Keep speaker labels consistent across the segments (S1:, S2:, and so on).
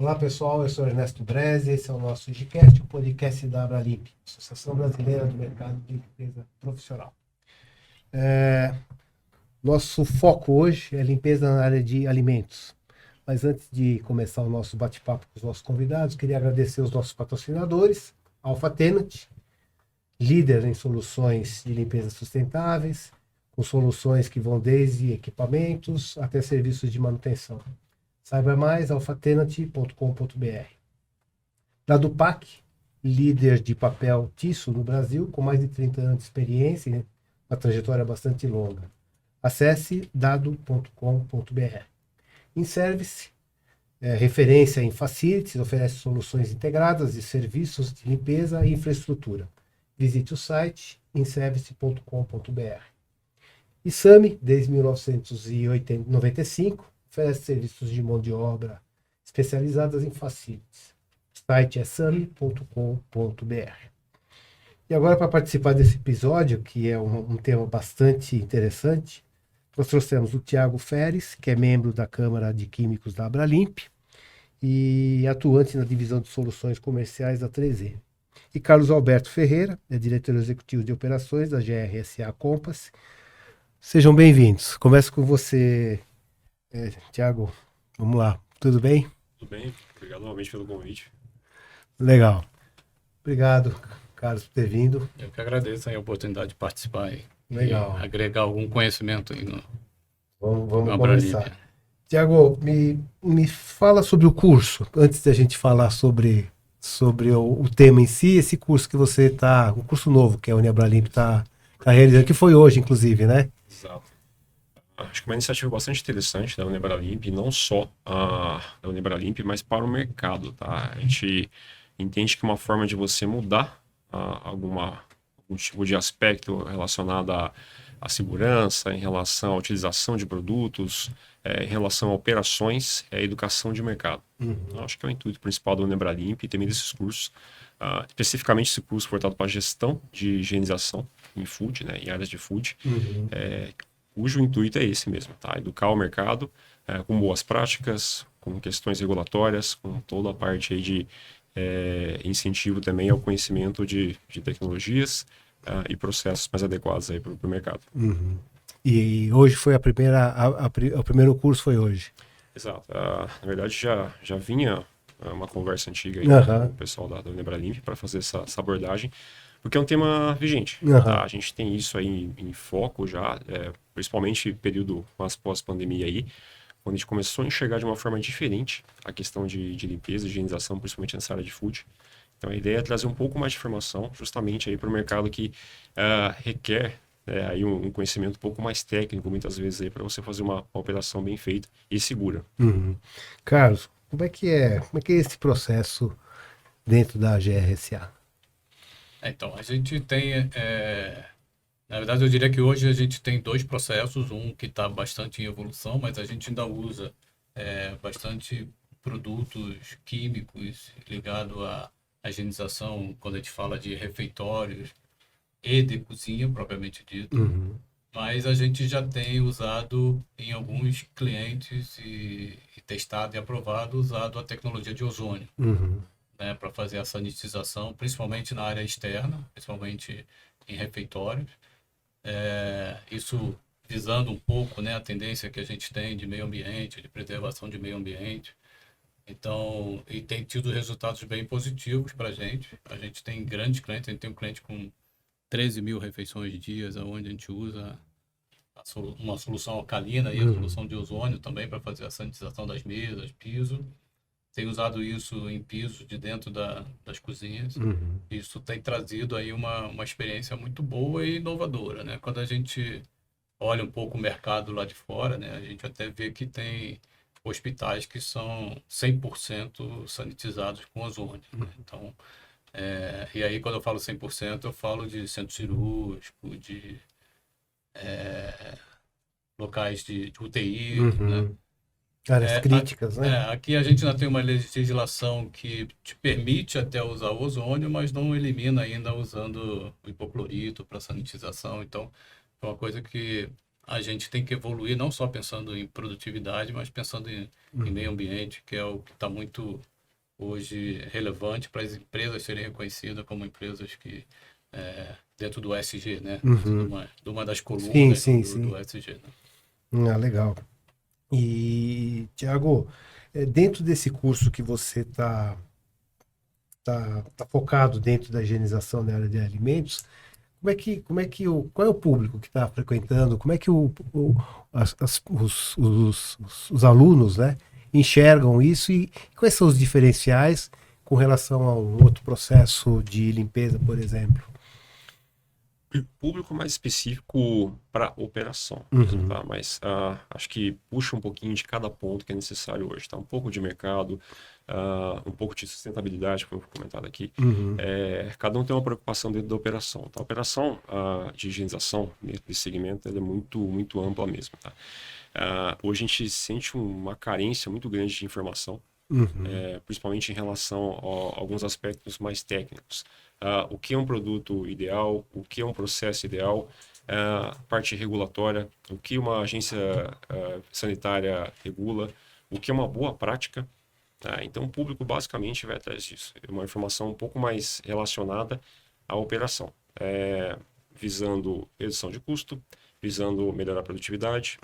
S1: Olá pessoal, eu sou Ernesto Breze, esse é o nosso IGCast, o podcast da Abralimp, Associação Brasileira do Mercado de Limpeza Profissional. Nosso foco hoje é limpeza na área de alimentos. Mas antes de começar o nosso bate-papo com os nossos convidados, queria agradecer os nossos patrocinadores, Alpha Tenant, líder em soluções de limpeza sustentáveis, com soluções que vão desde equipamentos até serviços de manutenção. Saiba mais, alfatenant.com.br. Da Dupac, líder de papel tiço no Brasil, com mais de 30 anos de experiência, né? Uma trajetória bastante longa. Acesse dado.com.br. InService, referência em facilities, oferece soluções integradas de serviços de limpeza e infraestrutura. Visite o site inservice.com.br. E SAMI, desde 1995, oferece serviços de mão de obra especializadas em facilities. O site é sami.com.br. E agora, para participar desse episódio, que é um tema bastante interessante, nós trouxemos o Tiago Feres, que é membro da Câmara de Químicos da Abralimp e atuante na divisão de soluções comerciais da 3M. E Carlos Alberto Ferreira, é diretor executivo de operações da GRSA Compass. Sejam bem-vindos. Começo com você, Tiago. Vamos lá. Tudo bem?
S2: Tudo bem. Obrigado novamente pelo convite.
S1: Legal. Obrigado, Carlos, por ter vindo.
S3: Eu que agradeço a oportunidade de participar e agregar algum conhecimento aí no
S1: Vamos começar. Tiago, me fala sobre o curso, antes da gente falar sobre o tema em si, esse curso que você está, um curso novo que a Uniabralimp está realizando, que foi hoje, inclusive, né?
S2: Exato. Acho que é uma iniciativa bastante interessante da Uniabralimp, não só da Uniabralimp, mas para o mercado, tá? A gente entende que uma forma de você mudar algum tipo de aspecto relacionado à segurança, em relação à utilização de produtos, em relação a operações, é a educação de mercado. Então, acho que é o intuito principal da Uniabralimp e também desses cursos, especificamente esse curso voltado para a gestão de higienização em food, né, em áreas de food, cujo intuito é esse mesmo, tá? Educar o mercado com boas práticas, com questões regulatórias, com toda a parte aí de incentivo também ao conhecimento de tecnologias e processos mais adequados aí para o mercado.
S1: E hoje foi o primeiro curso foi hoje.
S2: Exato. Na verdade, já vinha uma conversa antiga aí com o pessoal da Uniabralimp para fazer essa abordagem, porque é um tema vigente. Tá? A gente tem isso aí em foco já, principalmente período pós-pandemia aí, quando a gente começou a enxergar de uma forma diferente a questão de limpeza e higienização, principalmente nessa área de food. Então, a ideia é trazer um pouco mais de informação justamente aí para o mercado que requer aí um conhecimento um pouco mais técnico, muitas vezes, aí para você fazer uma operação bem feita e segura.
S1: Carlos, como é que é esse processo dentro da GRSA?
S3: Então, a gente tem... na verdade, eu diria que hoje a gente tem dois processos, um que está bastante em evolução, mas a gente ainda usa bastante produtos químicos ligados à higienização, quando a gente fala de refeitórios e de cozinha, propriamente dito. Mas a gente já tem usado em alguns clientes e testado e aprovado, usado a tecnologia de ozônio, né, para fazer a sanitização, principalmente na área externa, principalmente em refeitórios. Isso visando um pouco, né, a tendência que a gente tem de meio ambiente, de preservação de meio ambiente. Então, e tem tido resultados bem positivos para a gente. A gente tem grandes clientes, a gente tem um cliente com 13 mil refeições dias, onde a gente usa uma solução alcalina e a solução de ozônio também para fazer a sanitização das mesas, piso. Tem usado isso em pisos de dentro das cozinhas. Isso tem trazido aí uma experiência muito boa e inovadora, né? Quando a gente olha um pouco o mercado lá de fora, né, a gente até vê que tem hospitais que são 100% sanitizados com ozônio. Então, e aí quando eu falo 100%, eu falo de centro cirúrgico, de locais de UTI, né?
S1: Áreas críticas, né?
S3: Aqui a gente ainda tem uma legislação que te permite até usar o ozônio, mas não elimina ainda usando o hipoclorito para sanitização. Então, é uma coisa que a gente tem que evoluir, não só pensando em produtividade, mas pensando em meio ambiente, que é o que está muito hoje relevante para as empresas serem reconhecidas como empresas que, dentro do ESG, né?
S1: Uhum.
S3: De uma das
S1: Sim,
S3: colunas
S1: sim,
S3: do
S1: sim.
S3: ESG, né?
S1: Ah, legal. E, Tiago, dentro desse curso que você tá focado dentro da higienização na área de alimentos, qual é o público que está frequentando? Como é que os alunos, né, enxergam isso e quais são os diferenciais com relação a um outro processo de limpeza, por exemplo?
S2: Público mais específico para operação mesmo,
S1: Uhum,
S2: tá? Mas acho que puxa um pouquinho de cada ponto que é necessário hoje, tá? Um pouco de mercado, um pouco de sustentabilidade, como foi comentado aqui.
S1: uhum,
S2: Cada um tem uma preocupação dentro da operação, tá? A operação de higienização desse segmento ela é muito, muito ampla mesmo, tá? Hoje a gente sente uma carência muito grande de informação,
S1: uhum,
S2: principalmente em relação a alguns aspectos mais técnicos. O que é um produto ideal, o que é um processo ideal, parte regulatória, o que uma agência sanitária regula, o que é uma boa prática. Tá? Então, o público basicamente vai atrás disso. É uma informação um pouco mais relacionada à operação, visando redução de custo, visando melhorar a produtividade,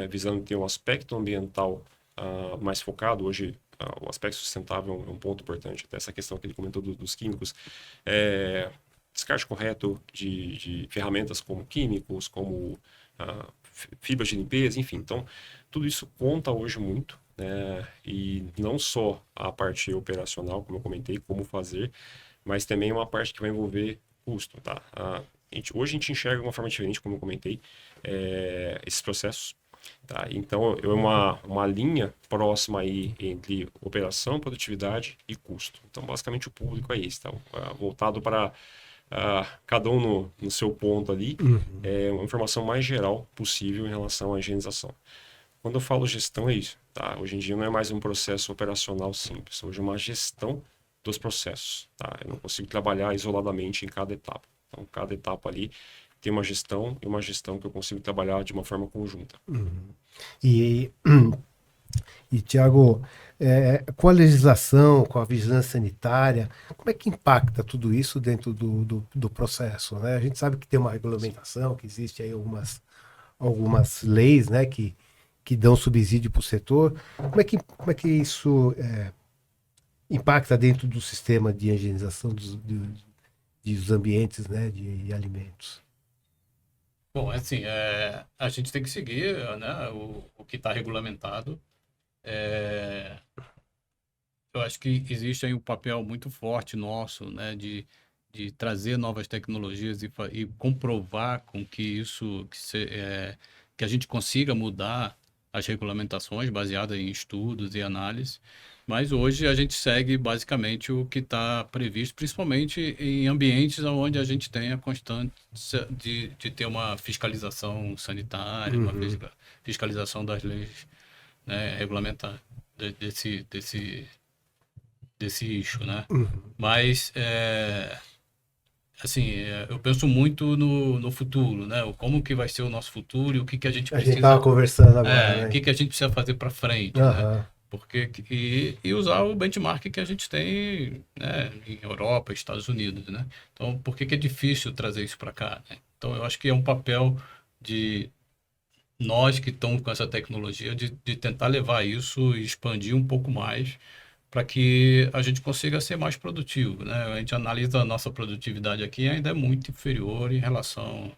S2: visando ter um aspecto ambiental mais focado. Hoje, o aspecto sustentável é um ponto importante, até essa questão que ele comentou dos químicos. Descarte correto de ferramentas como químicos, como fibras de limpeza, enfim. Então, tudo isso conta hoje muito, né? E não só a parte operacional, como eu comentei, como fazer, mas também uma parte que vai envolver custo, tá? Hoje a gente enxerga de uma forma diferente, como eu comentei, esses processos. Tá? Então, é uma linha próxima aí entre operação, produtividade e custo. Então, basicamente, o público é esse, tá? Voltado para cada um no seu ponto ali,
S1: uhum.
S2: é uma informação mais geral possível em relação à higienização. Quando eu falo gestão, é isso. Tá? Hoje em dia não é mais um processo operacional simples, hoje é uma gestão dos processos. Tá? Eu não consigo trabalhar isoladamente em cada etapa. Então, cada etapa ali tem uma gestão e uma gestão que eu consigo trabalhar de uma forma conjunta.
S1: E, Tiago, com a legislação, com a vigilância sanitária, como é que impacta tudo isso dentro do processo, né? A gente sabe que tem uma regulamentação, que existe aí algumas leis, né, que dão subsídio para o setor. Como é que isso impacta dentro do sistema de higienização dos ambientes, né, de alimentos?
S3: Bom, assim, a gente tem que seguir, né, o que está regulamentado. É, eu acho que existe aí um papel muito forte nosso, né, de trazer novas tecnologias e comprovar com que que a gente consiga mudar as regulamentações baseadas em estudos e análises. Mas hoje a gente segue basicamente o que está previsto, principalmente em ambientes onde a gente tem a constância de ter uma fiscalização sanitária, uma
S1: Uhum,
S3: fiscalização das leis, né, regulamentares desse eixo, né?
S1: uhum.
S3: Mas, assim, eu penso muito no futuro, né? Como que vai ser o nosso futuro e o que que a gente
S1: A gente estava conversando agora,
S3: o
S1: né?
S3: que que a gente precisa fazer para frente, né?
S1: Aham.
S3: Porque, e usar o benchmark que a gente tem, né, em Europa, Estados Unidos, né? Então, por que que é difícil trazer isso para cá, né? Então, eu acho que é um papel de nós que estamos com essa tecnologia de tentar levar isso e expandir um pouco mais para que a gente consiga ser mais produtivo, né? A gente analisa a nossa produtividade aqui e ainda é muito inferior em relação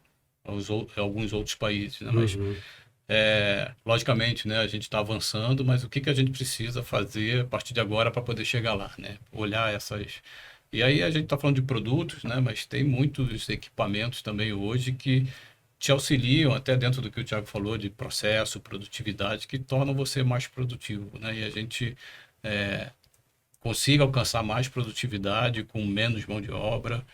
S3: a alguns outros países, né? Mas,
S1: Uhum.
S3: logicamente, né, a gente está avançando, mas o que que a gente precisa fazer a partir de agora para poder chegar lá, né? Olhar essas... E aí a gente está falando de produtos, né? Mas tem muitos equipamentos também hoje que te auxiliam, até dentro do que o Thiago falou, de processo, produtividade, que tornam você mais produtivo, né? E a gente consiga alcançar mais produtividade com menos mão de obra,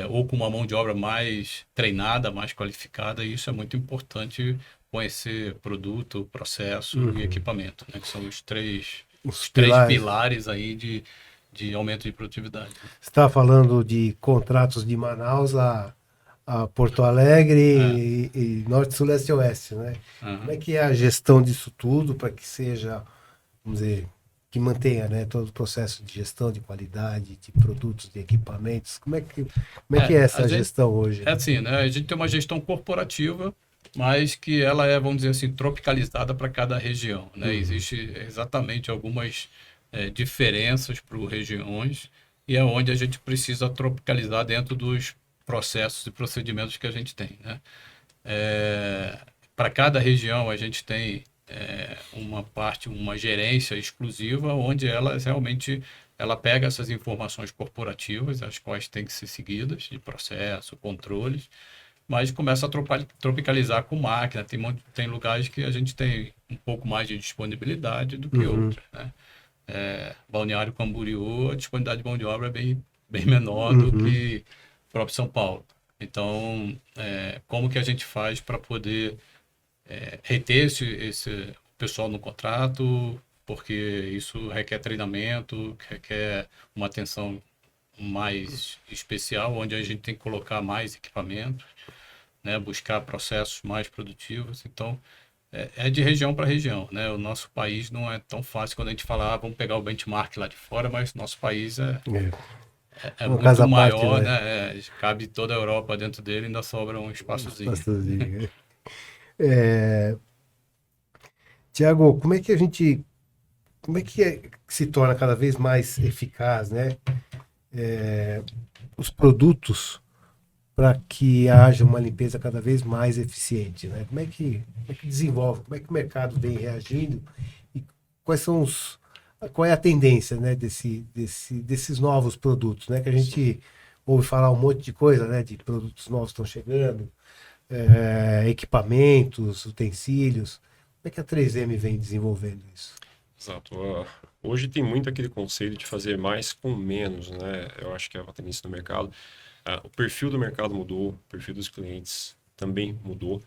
S3: ou com uma mão de obra mais treinada, mais qualificada, e isso é muito importante conhecer produto, processo e
S1: Uhum.
S3: equipamento, né? Que são
S1: Os
S3: os três
S1: pilares.
S3: pilares aí de aumento de produtividade.
S1: Você estava falando de contratos de Manaus a Porto
S3: É,
S1: Alegre e Norte, Sul, Leste e Oeste, né? Como
S3: aham.
S1: é que é a gestão disso tudo para que seja, vamos dizer, que mantenha, né, todo o processo de gestão de qualidade, de produtos, de equipamentos. Como é que é essa gestão hoje?
S3: É assim, né? A gente tem uma gestão corporativa, mas que ela é, vamos dizer assim, tropicalizada para cada região, né? Existe exatamente algumas diferenças para regiões e é onde a gente precisa tropicalizar dentro dos processos e procedimentos que a gente tem, né? Para cada região a gente tem uma gerência exclusiva, onde ela pega essas informações corporativas, as quais têm que ser seguidas, de processo, controles, mas começa a tropicalizar com máquina. Tem lugares que a gente tem um pouco mais de disponibilidade do que outros, né? Balneário Camboriú, a disponibilidade de mão de obra é bem menor do que o próprio São Paulo. Então, como que a gente faz para poder reter esse pessoal no contrato, porque isso requer treinamento, requer uma atenção mais especial, onde a gente tem que colocar mais equipamentos, né, buscar processos mais produtivos. Então, é de região para região, né? O nosso país não é tão fácil quando a gente fala, vamos pegar o benchmark lá de fora, mas nosso país é
S1: Uma
S3: muito
S1: casa à parte,
S3: maior,
S1: né?
S3: né? Cabe toda a Europa dentro dele, ainda sobra um espaçozinho.
S1: Pastozinho. Tiago, como é que se torna cada vez mais eficaz, né? Os produtos para que haja uma limpeza cada vez mais eficiente, né? Como é que desenvolve? Como é que o mercado vem reagindo? E qual é a tendência, né, desses novos produtos, né? Que a gente ouve falar um monte de coisa, né? De produtos novos que estão chegando, equipamentos, utensílios. Como é que a 3M vem desenvolvendo isso?
S2: Exato. Hoje tem muito aquele conceito de fazer mais com menos, né? Eu acho que é uma tendência do mercado. O perfil do mercado mudou, o perfil dos clientes também mudou.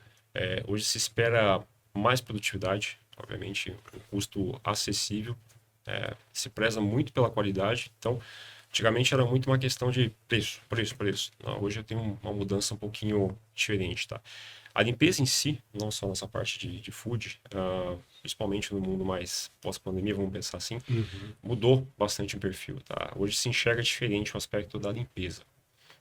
S2: Hoje se espera mais produtividade, obviamente, um custo acessível, se preza muito pela qualidade. Então, antigamente era muito uma questão de preço, preço, preço. Não, hoje eu tenho uma mudança um pouquinho diferente, tá? A limpeza em si, não só nessa parte de food, principalmente no mundo mais pós-pandemia, vamos pensar assim, mudou bastante o perfil, tá? Hoje se enxerga diferente o aspecto da limpeza.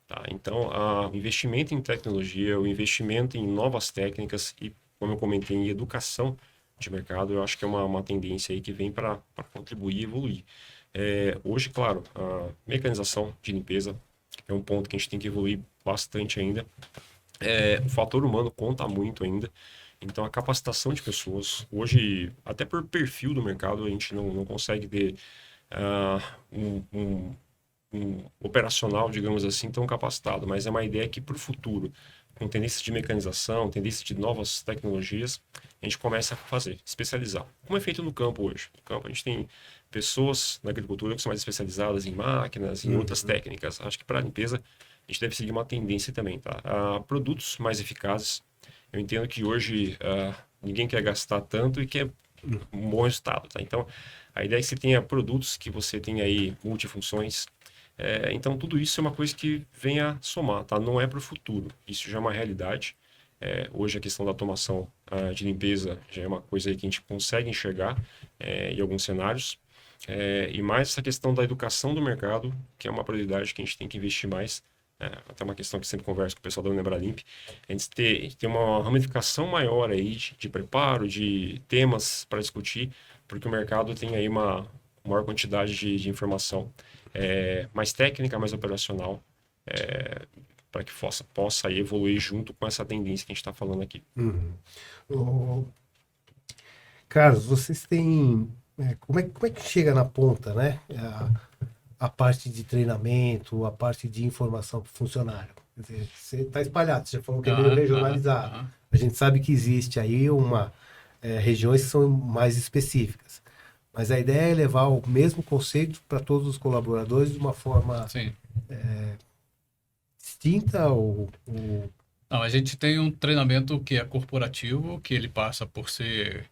S2: Tá? Então, o investimento em tecnologia, o investimento em novas técnicas e, como eu comentei, em educação de mercado, eu acho que é uma tendência aí que vem para contribuir e evoluir. Hoje, claro, a mecanização de limpeza é um ponto que a gente tem que evoluir bastante ainda. O fator humano conta muito ainda. Então, a capacitação de pessoas, hoje, até por perfil do mercado, a gente não consegue ter um operacional, digamos assim, tão capacitado, mas é uma ideia que para o futuro, com tendências de mecanização, tendências de novas tecnologias, a gente começa a fazer, especializar. Como é feito no campo hoje? No campo a gente tem pessoas na agricultura que são mais especializadas em máquinas, em outras técnicas. Acho que para a limpeza a gente deve seguir uma tendência também, tá? Produtos mais eficazes. Eu entendo que hoje ninguém quer gastar tanto e quer um bom resultado, tá? Então, a ideia é que você tenha produtos que você tenha aí multifunções. Então, tudo isso é uma coisa que vem a somar, tá? Não é para o futuro. Isso já é uma realidade. Hoje, a questão da automação de limpeza já é uma coisa aí que a gente consegue enxergar em alguns cenários. E mais essa questão da educação do mercado, que é uma prioridade que a gente tem que investir mais. Até uma questão que sempre converso com o pessoal da Unebralimp. A gente tem uma ramificação maior aí de preparo, de temas para discutir, porque o mercado tem aí uma maior quantidade de informação mais técnica, mais operacional, para que possa aí evoluir junto com essa tendência que a gente está falando aqui.
S1: Carlos, vocês têm. Como é que chega na ponta, né? A parte de treinamento, a parte de informação para o funcionário. Quer dizer, você está espalhado, você já falou que é meio regionalizado. A gente sabe que existe aí regiões que são mais específicas. Mas a ideia é levar o mesmo conceito para todos os colaboradores de uma forma distinta ou...
S3: Não, a gente tem um treinamento que é corporativo, que ele passa por ser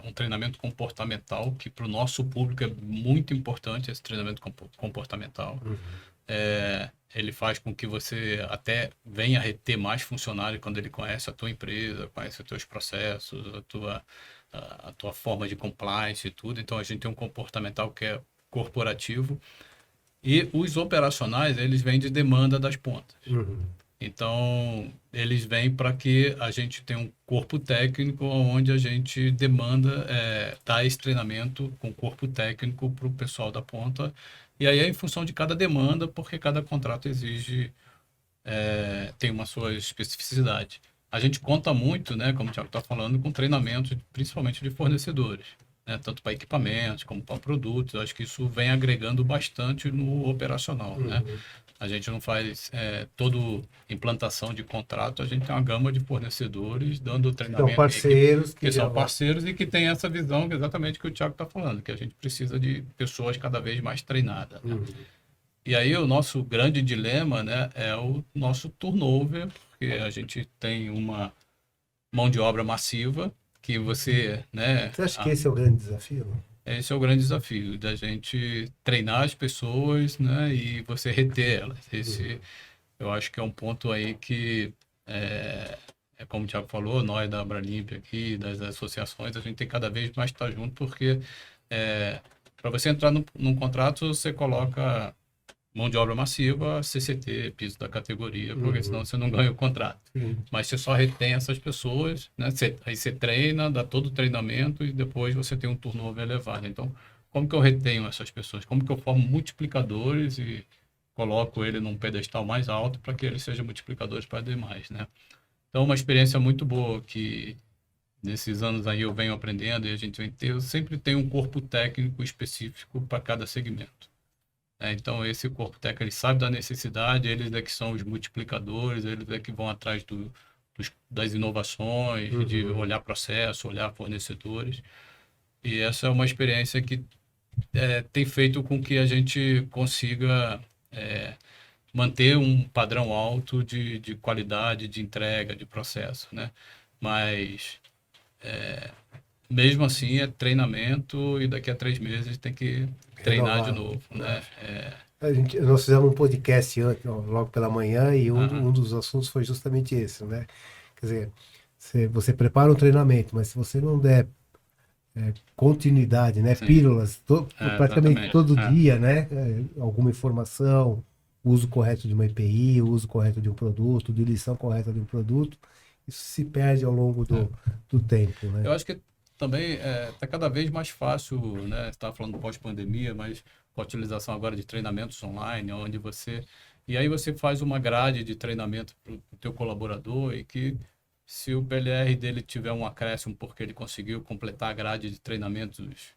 S3: um treinamento comportamental, que para o nosso público é muito importante esse treinamento comportamental. Ele faz com que você até venha a reter mais funcionário quando ele conhece a tua empresa, conhece os teus processos, a tua forma de compliance e tudo. Então, a gente tem um comportamental que é corporativo. E os operacionais, eles vêm de demanda das pontas.
S1: Uhum.
S3: Então, eles vêm para que a gente tenha um corpo técnico onde a gente demanda, dar esse treinamento com corpo técnico para o pessoal da ponta. E aí é em função de cada demanda, porque cada contrato exige, tem uma sua especificidade. A gente conta muito, né, como o Thiago está falando, com treinamento, principalmente de fornecedores, né, tanto para equipamentos como para produtos. Eu acho que isso vem agregando bastante no operacional, né? A gente não faz toda implantação de contrato, a gente tem uma gama de fornecedores dando
S1: São
S3: treinamento
S1: parceiros
S3: que
S1: já
S3: são parceiros e que têm essa visão exatamente que o Thiago está falando, que a gente precisa de pessoas cada vez mais treinadas, né? E aí o nosso grande dilema, né, é o nosso turnover, porque a gente tem uma mão de obra massiva que você, né,
S1: Você acha que esse é o grande desafio?
S3: esse é o grande desafio, da gente treinar as pessoas, né, e você reter elas. Eu acho que é um ponto aí que, como o Thiago falou, nós da Abralimp aqui, das associações, a gente tem cada vez mais estar junto, porque para você entrar num contrato, você coloca mão de obra massiva, CCT, piso da categoria, porque senão você não ganha o contrato. Mas você só retém essas pessoas, né? Aí você treina, dá todo o treinamento e depois você tem um turnover elevado. Então, como que eu retenho essas pessoas? Como que eu formo multiplicadores e coloco ele num pedestal mais alto para que eles sejam multiplicadores para demais, né? Então, uma experiência muito boa que nesses anos aí eu venho aprendendo e a gente vem ter, eu sempre tenho um corpo técnico específico para cada segmento. Então, esse corpo técnico, ele sabe da necessidade, eles é que são os multiplicadores, eles é que vão atrás das inovações, de olhar processo, olhar fornecedores. E essa é uma experiência que tem feito com que a gente consiga manter um padrão alto de qualidade, de entrega, de processo, né? Mas, mesmo assim, é treinamento e daqui a 3 meses tem que treinar de
S1: Renovar.
S3: novo, né?
S1: Nós fizemos um podcast logo pela manhã e um dos assuntos foi justamente esse, né? Quer dizer, você prepara um treinamento, mas se você não der continuidade, né?
S3: Sim.
S1: Pílulas, praticamente
S3: Exatamente.
S1: todo dia, né? Alguma informação, uso correto de uma EPI, uso correto de um produto, diluição correta de um produto, isso se perde ao longo do tempo, né?
S3: Eu acho que também está cada vez mais fácil, né? Você estava falando pós-pandemia, mas com a utilização agora de treinamentos online, onde você... E aí você faz uma grade de treinamento para o teu colaborador e que se o PLR dele tiver um acréscimo porque ele conseguiu completar a grade de treinamentos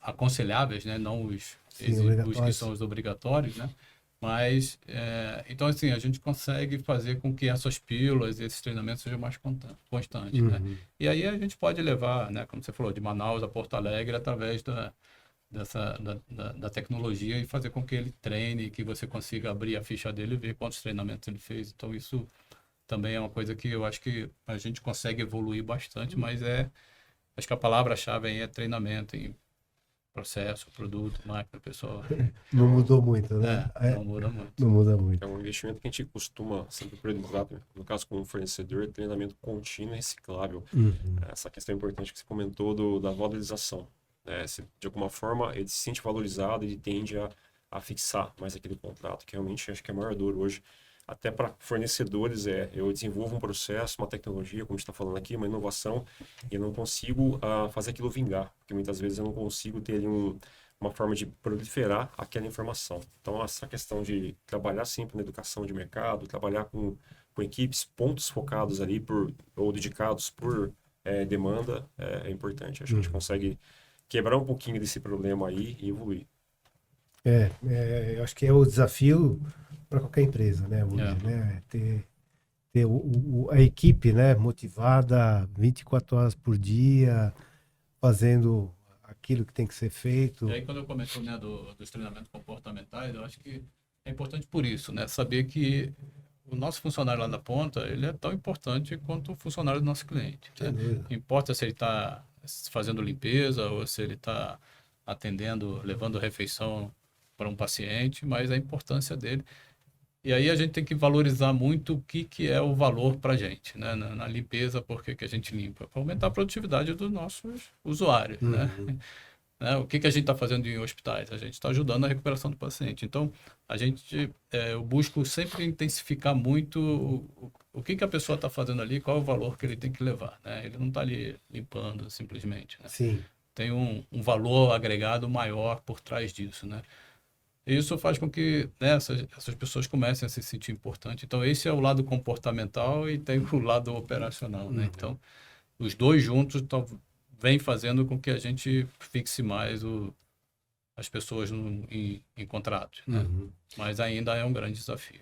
S3: aconselháveis, né? Não os que são os obrigatórios, né? Mas, então, assim, a gente consegue fazer com que essas pílulas, esses treinamentos sejam mais constantes, né? E aí a gente pode levar, né, como você falou, de Manaus a Porto Alegre através da tecnologia e fazer com que ele treine, que você consiga abrir a ficha dele e ver quantos treinamentos ele fez. Então, isso também é uma coisa que eu acho que a gente consegue evoluir bastante, mas acho que a palavra-chave aí é treinamento em processo, produto, máquina, pessoal.
S1: Não mudou muito, né?
S3: Não muda muito.
S1: Não muda muito.
S2: É um investimento que a gente costuma sempre priorizar, no caso como fornecedor, treinamento contínuo e reciclável. Essa questão importante que você comentou da valorização. De alguma forma, ele se sente valorizado, ele tende a fixar mais aquele contrato, que realmente acho que é a maior dor hoje. Até para fornecedores, eu desenvolvo um processo, uma tecnologia, como a gente está falando aqui, uma inovação, e eu não consigo fazer aquilo vingar, porque muitas vezes eu não consigo ter ali uma forma de proliferar aquela informação. Então, essa questão de trabalhar sempre na educação de mercado, trabalhar com equipes, pontos focados ali ou dedicados por demanda, é importante. Acho que a gente consegue quebrar um pouquinho desse problema aí e evoluir.
S1: Eu acho que é o desafio para qualquer empresa, né? Hoje, né? Ter a equipe, né? Motivada 24 horas por dia, fazendo aquilo que tem que ser feito.
S3: E aí, quando eu comento, né, dos treinamentos comportamentais, eu acho que é importante por isso, né? Saber que o nosso funcionário lá na ponta, ele é tão importante quanto o funcionário do nosso cliente, né? Não importa se ele está fazendo limpeza ou se ele está atendendo, levando refeição para um paciente, mas a importância dele. E aí a gente tem que valorizar muito o que é o valor para a gente, né? Na limpeza, por que a gente limpa? Para aumentar a produtividade dos nossos usuários, né? O que a gente está fazendo em hospitais? A gente está ajudando a recuperação do paciente. Então, eu busco sempre intensificar muito o que a pessoa está fazendo ali, qual é o valor que ele tem que levar, né? Ele não está ali limpando simplesmente, né?
S1: Sim.
S3: Tem um valor agregado maior por trás disso, né? Isso faz com que, né, essas pessoas comecem a se sentir importantes. Então, esse é o lado comportamental e tem o lado operacional, né? Então, os dois juntos vem fazendo com que a gente fixe mais as pessoas em contratos, né? Mas ainda é um grande desafio.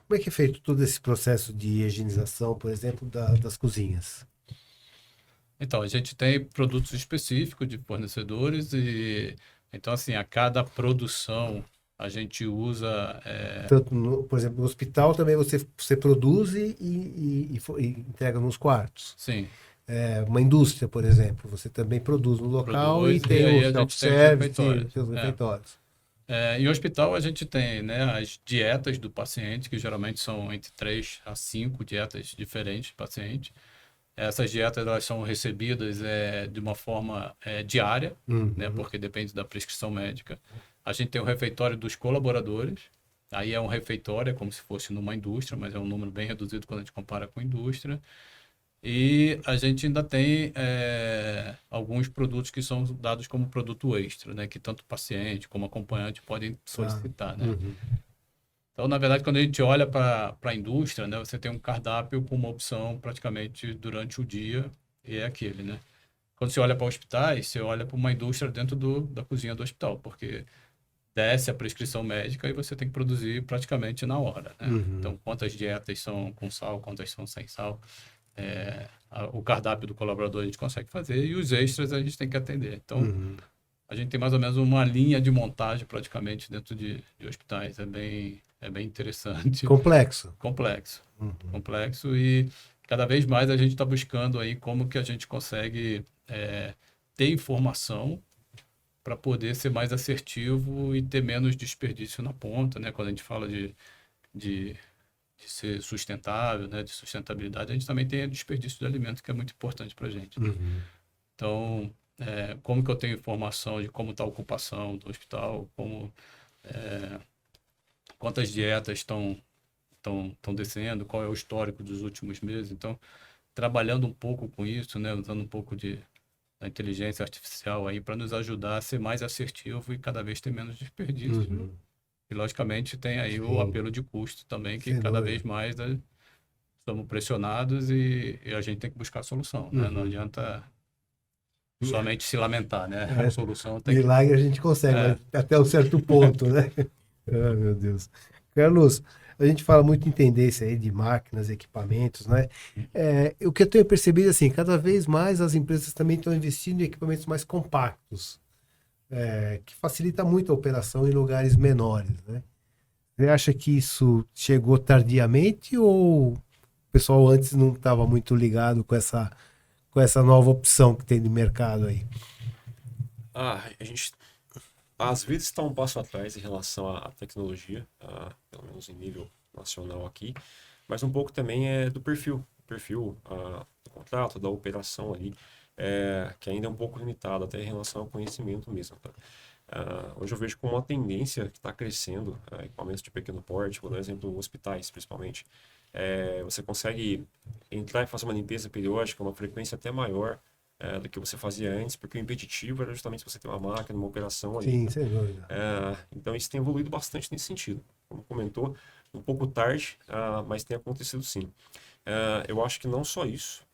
S1: Como é que é feito todo esse processo de higienização, por exemplo, das cozinhas?
S3: Então, a gente tem produtos específicos de fornecedores e, então, assim, a cada produção a gente usa...
S1: Tanto por exemplo, no hospital também você produz e entrega nos quartos.
S3: Sim.
S1: Uma indústria, por exemplo, você também produz no local e tem
S3: aí
S1: o self-service e os refeitórios.
S3: Em hospital a gente tem, né, as dietas do paciente, que geralmente são entre 3 a 5 dietas diferentes do paciente. Essas dietas elas são recebidas de uma forma diária, né, porque depende da prescrição médica. A gente tem o refeitório dos colaboradores. Aí é um refeitório, é como se fosse numa indústria, mas é um número bem reduzido quando a gente compara com a indústria. E a gente ainda tem alguns produtos que são dados como produto extra, né? Que tanto o paciente como o acompanhante podem solicitar, né? Então, na verdade, quando a gente olha para a indústria, né? Você tem um cardápio com uma opção praticamente durante o dia e é aquele, né? Quando você olha para hospitais, você olha para uma indústria dentro da cozinha do hospital, porque desce a prescrição médica e você tem que produzir praticamente na hora, né? Então, quantas dietas são com sal, quantas são sem sal. O cardápio do colaborador a gente consegue fazer e os extras a gente tem que atender. Então, a gente tem mais ou menos uma linha de montagem praticamente dentro de hospitais. É bem interessante.
S1: Complexo.
S3: Complexo e cada vez mais a gente está buscando aí como que a gente consegue ter informação para poder ser mais assertivo e ter menos desperdício na ponta, né? Quando a gente fala de ser sustentável, né, de sustentabilidade, a gente também tem o desperdício de alimento, que é muito importante para a gente. Então, como que eu tenho informação de como está a ocupação do hospital, quantas dietas estão descendo, qual é o histórico dos últimos meses. Então, trabalhando um pouco com isso, né, usando um pouco da inteligência artificial aí para nos ajudar a ser mais assertivo e cada vez ter menos desperdício. E, logicamente, tem aí o apelo de custo também, que cada vez mais estamos pressionados e a gente tem que buscar solução, né? Não adianta somente se lamentar, né? A solução tem
S1: Milagre a gente consegue, mas até um certo ponto, né? Ah, meu Deus. Carlos, a gente fala muito em tendência aí de máquinas, equipamentos, né? O que eu tenho percebido, assim, cada vez mais as empresas também estão investindo em equipamentos mais compactos. Que facilita muito a operação em lugares menores, né? Você acha que isso chegou tardiamente ou o pessoal antes não estava muito ligado com essa nova opção que tem no mercado aí?
S2: A gente às vezes está um passo atrás em relação à tecnologia, pelo menos em nível nacional aqui, mas um pouco também do perfil do contrato, da operação ali. Que ainda é um pouco limitado até em relação ao conhecimento mesmo. Tá? Hoje eu vejo como uma tendência que está crescendo, equipamentos de pequeno porte, vou dar um exemplo, hospitais principalmente. Você consegue entrar e fazer uma limpeza periódica, uma frequência até maior do que você fazia antes, porque o impeditivo era justamente você ter uma máquina, uma operação ali.
S1: Sim, sem dúvida.
S2: Então isso tem evoluído bastante nesse sentido. Como comentou, um pouco tarde, mas tem acontecido sim. Eu acho que não só isso,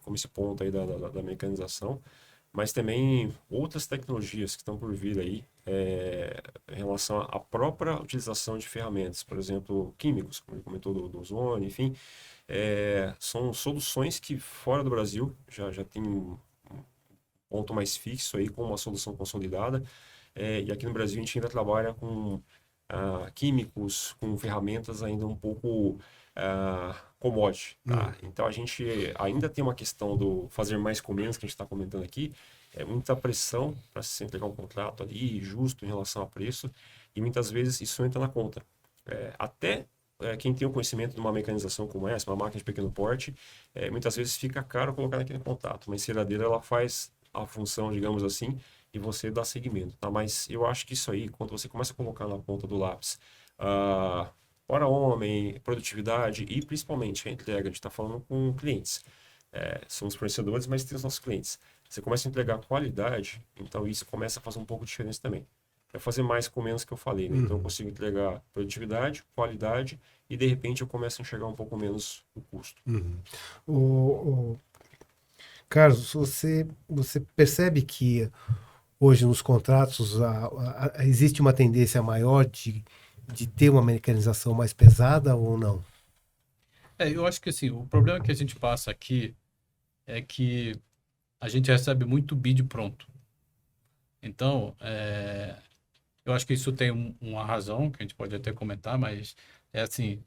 S2: como esse ponto aí da mecanização, mas também outras tecnologias que estão por vir aí em relação à própria utilização de ferramentas, por exemplo, químicos, como ele comentou do ozônio, enfim, são soluções que fora do Brasil já tem um ponto mais fixo aí com uma solução consolidada, e aqui no Brasil a gente ainda trabalha com químicos, com ferramentas ainda um pouco commodity, tá? Então a gente ainda tem uma questão do fazer mais com menos, que a gente está comentando aqui, é muita pressão para se entregar um contrato ali justo em relação a preço, e muitas vezes isso entra na conta. Até quem tem o conhecimento de uma mecanização como essa, uma máquina de pequeno porte, muitas vezes fica caro colocar naquele contato. Uma enceradeira, ela faz a função, digamos assim, e você dá seguimento, tá? Mas eu acho que isso aí, quando você começa a colocar na ponta do lápis, hora homem, produtividade e principalmente a entrega, a gente está falando com clientes. Somos fornecedores, mas tem os nossos clientes. Você começa a entregar qualidade, então isso começa a fazer um pouco de diferença também. É fazer mais com menos que eu falei, né? Então eu consigo entregar produtividade, qualidade e de repente eu começo a enxergar um pouco menos o custo.
S1: O Carlos, você percebe que hoje nos contratos existe uma tendência maior de ter uma mecanização mais pesada ou não?
S3: Eu acho que assim, o problema que a gente passa aqui é que a gente recebe muito bid pronto. Então, eu acho que isso tem uma razão, que a gente pode até comentar, mas é assim,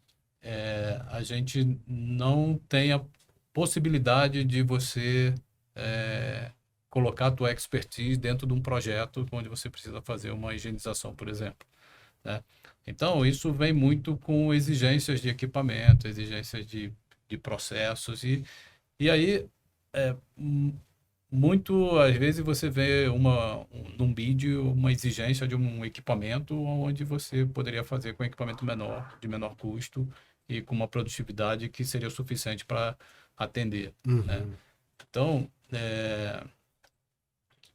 S3: a gente não tem a possibilidade de você colocar a tua expertise dentro de um projeto onde você precisa fazer uma higienização, por exemplo, né? Então, isso vem muito com exigências de equipamento, exigências de processos, e aí, muito às vezes você vê num bid uma exigência de um equipamento onde você poderia fazer com um equipamento menor, de menor custo e com uma produtividade que seria o suficiente para atender, né? Então,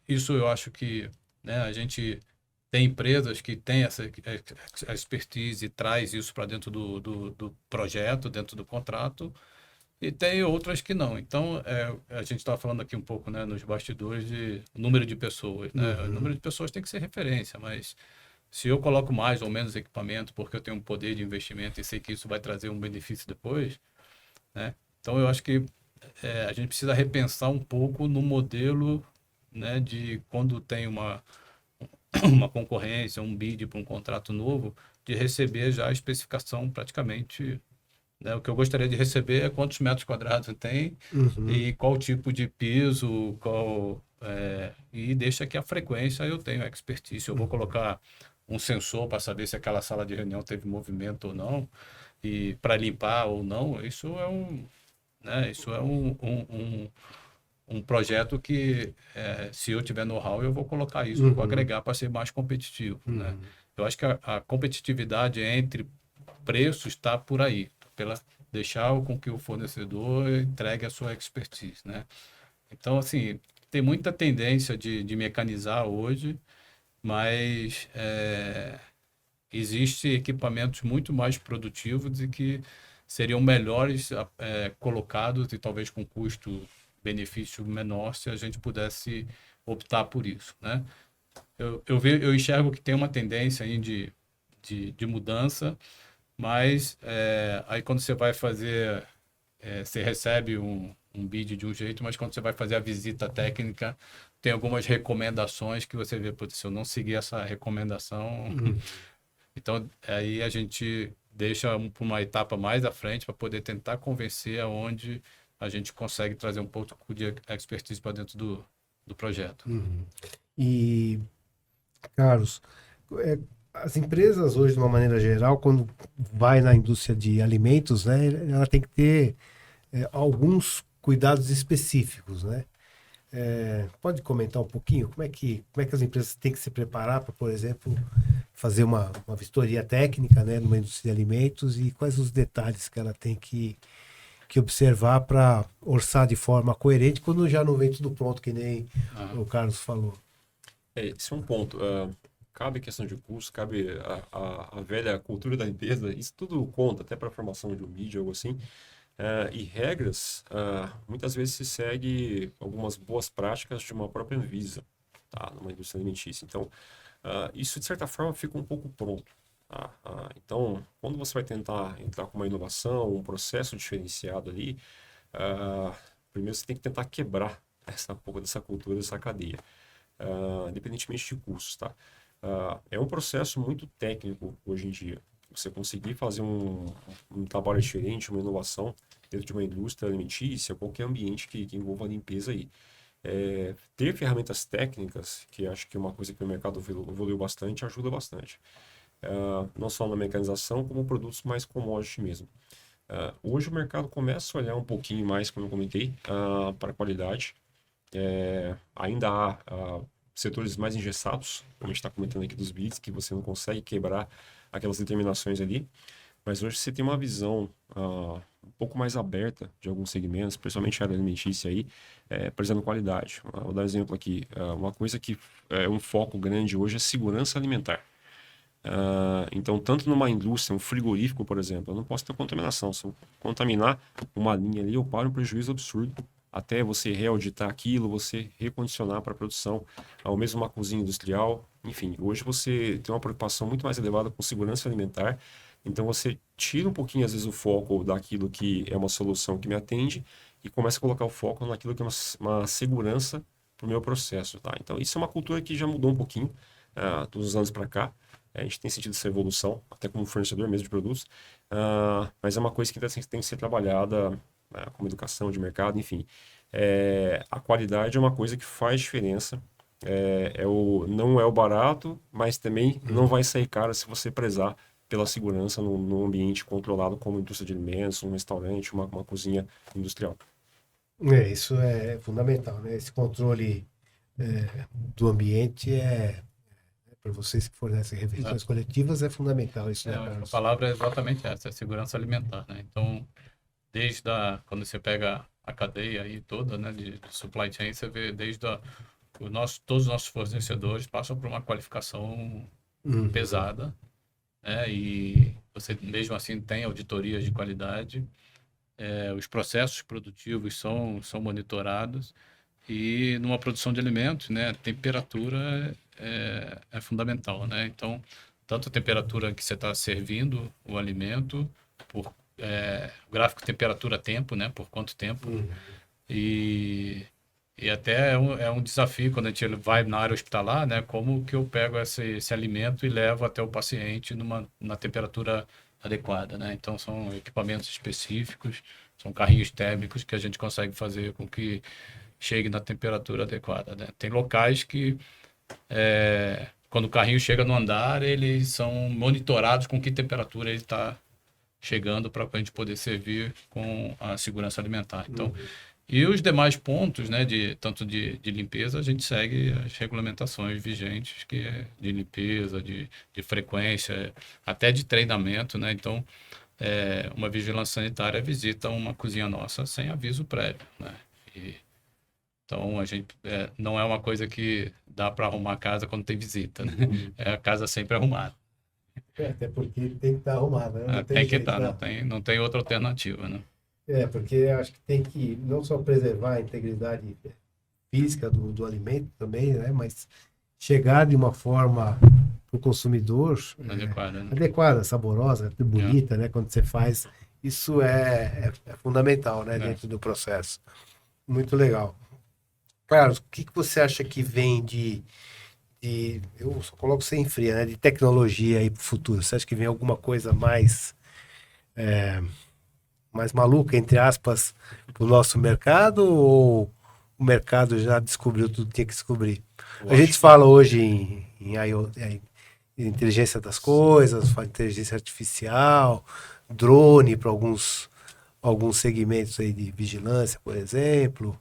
S3: isso eu acho que, né, a gente tem empresas que têm essa expertise e traz isso para dentro do projeto, dentro do contrato, e tem outras que não. Então, a gente estava falando aqui um pouco, né, nos bastidores de número de pessoas, né? O número de pessoas tem que ser referência, mas se eu coloco mais ou menos equipamento porque eu tenho um poder de investimento e sei que isso vai trazer um benefício depois, né? Então, eu acho que a gente precisa repensar um pouco no modelo, né, de quando tem uma concorrência, um bid para um contrato novo, de receber já a especificação praticamente, né? O que eu gostaria de receber é quantos metros quadrados tem e qual tipo de piso, e deixa que a frequência eu tenho expertise. Eu vou colocar um sensor para saber se aquela sala de reunião teve movimento ou não, e para limpar ou não, isso é um projeto que, se eu tiver know-how, eu vou colocar isso, eu vou agregar para ser mais competitivo, né? Eu acho que a competitividade entre preços está por aí, pela deixar com que o fornecedor entregue a sua expertise, né? Então, assim, tem muita tendência de mecanizar hoje, mas existem equipamentos muito mais produtivos e que seriam melhores colocados e talvez com custo-benefício menor se a gente pudesse optar por isso, né? Eu enxergo que tem uma tendência aí de mudança, mas aí quando você vai fazer, você recebe um bid de um jeito, mas quando você vai fazer a visita técnica, tem algumas recomendações que você vê, putz, se eu não seguir essa recomendação, então aí a gente deixa para uma etapa mais à frente para poder tentar convencer aonde a gente consegue trazer um pouco de expertise para dentro do projeto.
S1: E, Carlos, as empresas hoje, de uma maneira geral, quando vai na indústria de alimentos, né, ela tem que ter alguns cuidados específicos, né? Pode comentar um pouquinho como é que as empresas têm que se preparar para, por exemplo, fazer uma vistoria técnica, né, numa indústria de alimentos, e quais os detalhes que ela tem que observar para orçar de forma coerente quando já não vem tudo pronto, que nem o Carlos falou.
S2: Esse é um ponto. Cabe questão de custo, cabe a velha cultura da empresa, isso tudo conta, até para a formação de um mídia, algo assim. E regras, muitas vezes se segue algumas boas práticas de uma própria Anvisa, tá? Numa indústria alimentícia. Então, isso de certa forma fica um pouco pronto, tá? Então, quando você vai tentar entrar com uma inovação, um processo diferenciado ali, primeiro você tem que tentar quebrar um pouco dessa cultura, dessa cadeia, independentemente de custos, tá? É um processo muito técnico hoje em dia. Você conseguir fazer um trabalho diferente, uma inovação dentro de uma indústria alimentícia, qualquer ambiente que envolva a limpeza aí. Ter ferramentas técnicas, que acho que é uma coisa que o mercado evoluiu bastante, ajuda bastante. Não só na mecanização, como produtos mais commodity mesmo. Hoje o mercado começa a olhar um pouquinho mais, como eu comentei, para a qualidade. Ainda há setores mais engessados, como a gente está comentando aqui dos bits, que você não consegue quebrar aquelas determinações ali. Mas hoje você tem uma visão um pouco mais aberta de alguns segmentos, principalmente a área alimentícia aí, prezando qualidade. Vou dar um exemplo aqui. Uma coisa que é um foco grande hoje é segurança alimentar. Então, tanto numa indústria, um frigorífico, por exemplo, eu não posso ter contaminação. Se eu contaminar uma linha ali, eu paro um prejuízo absurdo até você reauditar aquilo, você recondicionar para a produção, ao mesmo uma cozinha industrial. Enfim, hoje você tem uma preocupação muito mais elevada com segurança alimentar. Então, você tira um pouquinho, às vezes, o foco daquilo que é uma solução que me atende e começa a colocar o foco naquilo que é uma segurança para o meu processo. Tá? Então, isso é uma cultura que já mudou um pouquinho dos anos para cá. A gente tem sentido essa evolução, até como fornecedor mesmo de produtos, mas é uma coisa que tem que ser trabalhada como educação de mercado, enfim. A qualidade é uma coisa que faz diferença. Não é o barato, mas também não vai sair caro se você prezar pela segurança num ambiente controlado como indústria de alimentos, um restaurante, uma cozinha industrial.
S1: Isso é fundamental, né? Esse controle do ambiente para vocês que fornecem refeições coletivas, é fundamental isso, né,
S3: A
S1: Carlos?
S3: palavra é exatamente essa, é segurança alimentar, né? Então, quando você pega a cadeia aí toda, né, de supply chain, você vê todos os nossos fornecedores passam por uma qualificação pesada, né? E você mesmo assim tem auditorias de qualidade, os processos produtivos são monitorados e numa produção de alimentos, né, a temperatura é fundamental, né? Então, tanto a temperatura que você está servindo o alimento, o gráfico temperatura-tempo, né, por quanto tempo, e até é um desafio quando a gente vai na área hospitalar, né, como que eu pego esse alimento e levo até o paciente na temperatura adequada, né? Então, são equipamentos específicos, são carrinhos térmicos que a gente consegue fazer com que chegue na temperatura adequada, né? Tem locais que, quando o carrinho chega no andar, eles são monitorados com que temperatura ele está chegando para a gente poder servir com a segurança alimentar. Então, e os demais pontos, né, tanto de limpeza, a gente segue as regulamentações vigentes, que é de limpeza, de frequência, até de treinamento, né? Então, uma vigilância sanitária visita uma cozinha nossa sem aviso prévio, né? Então, a gente não é uma coisa que dá para arrumar a casa quando tem visita, né? É a casa sempre arrumada.
S1: Até porque tem que estar arrumado, né? Não tem
S3: Tem que
S1: jeito,
S3: estar,
S1: né?
S3: não tem outra alternativa, né?
S1: Porque eu acho que tem que não só preservar a integridade física do alimento também, né? Mas chegar de uma forma para o consumidor
S3: Adequada, né?
S1: adequada, saborosa, bonita, né? Quando você faz, isso é fundamental, né? Dentro do processo. Muito legal. Carlos, o que você acha que vem eu só coloco sem fria, né? De tecnologia aí para o futuro? Você acha que vem alguma coisa mais maluca, entre aspas, para o nosso mercado, ou o mercado já descobriu tudo que tinha que descobrir? A gente fala hoje em IoT, inteligência das coisas, fala inteligência artificial, drone para alguns segmentos aí de vigilância, por exemplo.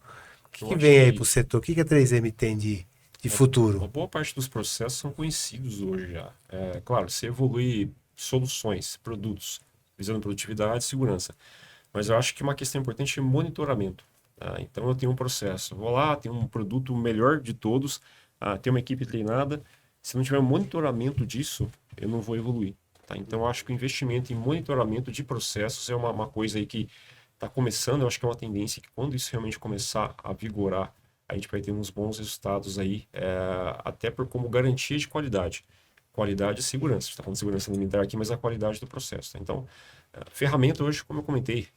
S1: O que vem aí para o setor? O que a 3M tem de futuro?
S2: Uma boa parte dos processos são conhecidos hoje já. Claro, você evolui soluções, produtos, visando produtividade e segurança. Mas eu acho que uma questão importante é monitoramento. Tá? Então, eu tenho um processo, vou lá, tenho um produto melhor de todos, tenho uma equipe treinada. Se não tiver um monitoramento disso, eu não vou evoluir. Tá? Então, eu acho que o investimento em monitoramento de processos é uma coisa aí que está começando. Eu acho que é uma tendência que quando isso realmente começar a vigorar, a gente vai ter uns bons resultados aí, até por como garantia de qualidade. Qualidade e segurança. A gente está falando de segurança alimentar aqui, mas a qualidade do processo. Tá? Então, ferramenta hoje, como eu comentei,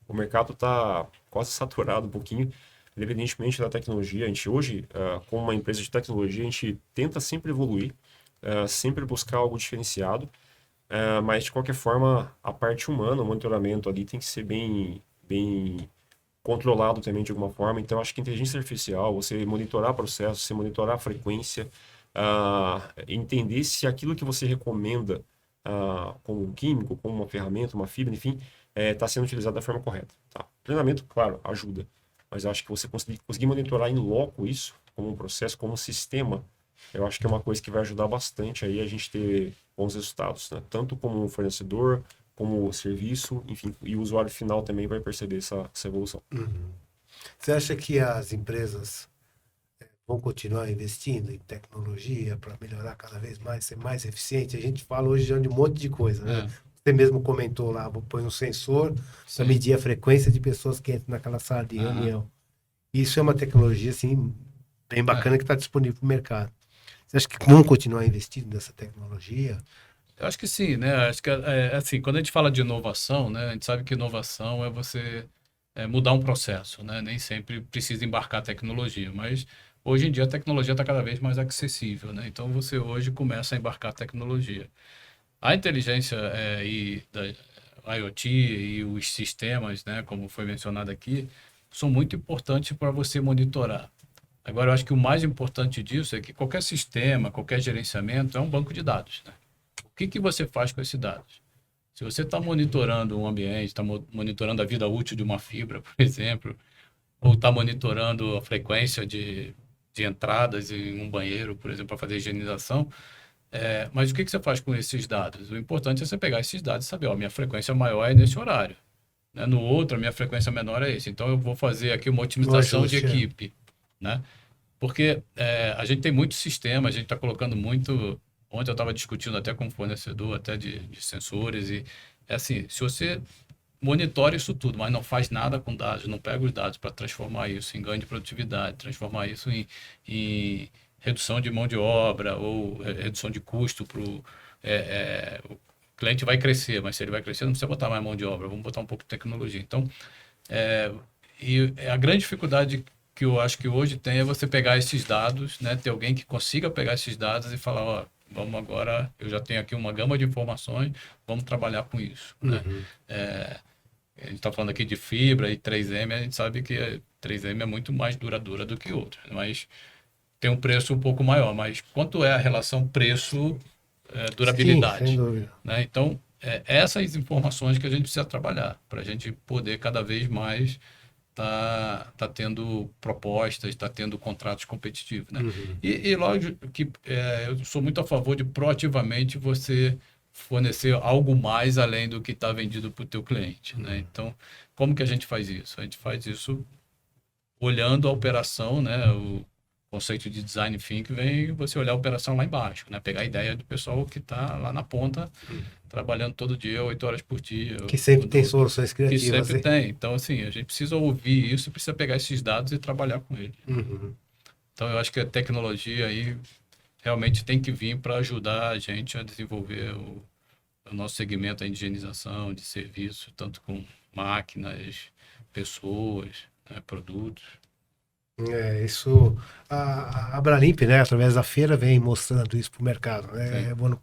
S2: o mercado está quase saturado um pouquinho, independentemente da tecnologia. A gente hoje, como uma empresa de tecnologia, a gente tenta sempre evoluir, sempre buscar algo diferenciado. Mas, de qualquer forma, a parte humana, o monitoramento ali tem que ser bem controlado também de alguma forma. Então, acho que inteligência artificial, você monitorar processos, você monitorar a frequência, entender se aquilo que você recomenda como um químico, como uma ferramenta, uma fibra, enfim, está sendo utilizado da forma correta. Tá? Treinamento, claro, ajuda. Mas eu acho que você conseguir monitorar em loco isso, como um processo, como um sistema, eu acho que é uma coisa que vai ajudar bastante aí a gente ter bons resultados, né? Tanto como fornecedor, como serviço, enfim, e o usuário final também vai perceber essa evolução.
S1: Você acha que as empresas vão continuar investindo em tecnologia para melhorar cada vez mais, ser mais eficiente? A gente fala hoje já de um monte de coisa, né? Você mesmo comentou lá, põe um sensor para
S3: Sim.
S1: medir a frequência de pessoas que entram naquela sala de
S3: Aham.
S1: reunião. Isso é uma tecnologia, assim, bem bacana que está disponível para o mercado. Você acha que vão continuar investindo nessa tecnologia?
S3: Eu acho que sim, né? Acho que assim, quando a gente fala de inovação, né? A gente sabe que inovação é você mudar um processo, né? Nem sempre precisa embarcar tecnologia, mas hoje em dia a tecnologia está cada vez mais acessível, né? Então você hoje começa a embarcar tecnologia. A inteligência da IoT e os sistemas, né? Como foi mencionado aqui, são muito importantes para você monitorar. Agora, eu acho que o mais importante disso é que qualquer sistema, qualquer gerenciamento é um banco de dados, né? O que você faz com esses dados? Se você está monitorando um ambiente, está monitorando a vida útil de uma fibra, por exemplo, ou está monitorando a frequência de entradas em um banheiro, por exemplo, para fazer higienização, mas o que você faz com esses dados? O importante é você pegar esses dados e saber, ó, minha frequência maior é nesse horário, né? No outro, a minha frequência menor é esse. Então, eu vou fazer aqui uma
S1: Um
S3: otimização de
S1: ajuste, é.
S3: equipe, né? Porque a gente tem muito sistema, a gente está colocando muito. Ontem eu estava discutindo até com o fornecedor, até de sensores, e é assim: se você monitora isso tudo, mas não faz nada com dados, não pega os dados para transformar isso em ganho de produtividade, transformar isso em redução de mão de obra ou redução de custo para o cliente vai crescer, mas se ele vai crescer, não precisa botar mais mão de obra, vamos botar um pouco de tecnologia. Então, é, a grande dificuldade que eu acho que hoje tem é você pegar esses dados, né? Ter alguém que consiga pegar esses dados e falar, ó, vamos agora, eu já tenho aqui uma gama de informações, vamos trabalhar com isso, né? A gente está falando aqui de fibra e 3M, a gente sabe que 3M é muito mais duradoura do que outras, mas tem um preço um pouco maior. Mas quanto é a relação
S1: Sim, sem
S3: preço-durabilidade,
S1: dúvida.
S3: né? Então, essas informações que a gente precisa trabalhar para a gente poder cada vez mais tá tendo propostas, está tendo contratos competitivos, né? E lógico que eu sou muito a favor de proativamente você fornecer algo mais além do que está vendido para o teu cliente, né? Então, como que a gente faz isso? A gente faz isso olhando a operação, né? O conceito de design thinking vem você olhar a operação lá embaixo, né? Pegar a ideia do pessoal que está lá na ponta, trabalhando todo dia, 8 horas por dia.
S1: Que sempre tem
S3: Tudo
S1: soluções
S3: que
S1: criativas,
S3: sempre
S1: hein?
S3: tem. Então, assim, a gente precisa ouvir isso, precisa pegar esses dados e trabalhar com eles. Então, eu acho que a tecnologia aí realmente tem que vir para ajudar a gente a desenvolver o nosso segmento aí de higienização, de serviço, tanto com máquinas, pessoas, né, produtos.
S1: Isso, a Abralimp, né, através da feira, vem mostrando isso para o mercado,
S3: Sim.
S1: né? O ano